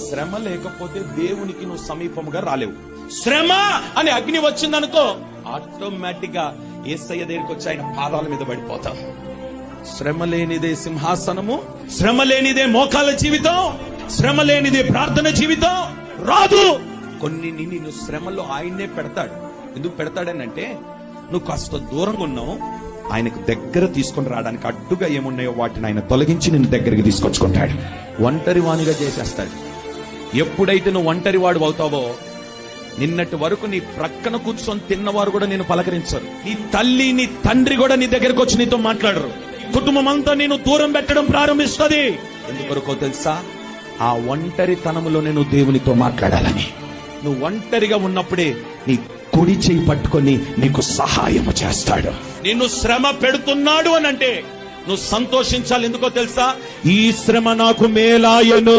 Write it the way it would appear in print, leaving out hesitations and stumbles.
శ్రమ లేకపోతే దేవునికి నువ్వు సమీపముగా రాలేవు. శ్రమ అని అగ్ని వచ్చిందనుకో, ఆటోమేటిక్ గా యేసయ్య దగ్గరికి వచ్చి ఆయన పాదాల మీద పడిపోతావు. శ్రమ లేనిదే సింహాసనము, శ్రమ లేనిదే మోకాల జీవితం, శ్రమ లేనిదే ప్రార్థన జీవితం రాదు. కొన్ని నిన్ను శ్రమలో ఆయన్నే పెడతాడు. ఎందుకు పెడతాడనంటే, నువ్వు కాస్త దూరంగా ఉన్నావు, ఆయనకు దగ్గర తీసుకొని రావడానికి అడ్డుగా ఏమున్నాయో వాటిని ఆయన తొలగించి నిన్ను దగ్గరికి తీసుకొచ్చుకుంటాడు. ఒంటరి వానిగా చేసేస్తాడు. ఎప్పుడైతే నువ్వు ఒంటరి వాడు అవుతావో, నిన్నటి వరకు నీ ప్రక్కన కూర్చొని తిన్నవారు కూడా నేను పలకరించరు. నీ తల్లి నీ తండ్రి కూడా నీ దగ్గరకు వచ్చి నీతో మాట్లాడరు. కుటుంబం అంతా నేను దూరం పెట్టడం ప్రారంభిస్తుంది. ఎందుకొరకో తెలుసా? ఆ ఒంటరితనములో నేను దేవునితో మాట్లాడాలని. నువ్వు ఒంటరిగా ఉన్నప్పుడే నీ కుడి చేయి పట్టుకొని నీకు సహాయము చేస్తాడు. నిన్ను శ్రమ పెడుతున్నాడు అని అంటే నువ్వు సంతోషించాలి. ఎందుకో తెలుసా? ఈ శ్రమ నాకు మేలాయను.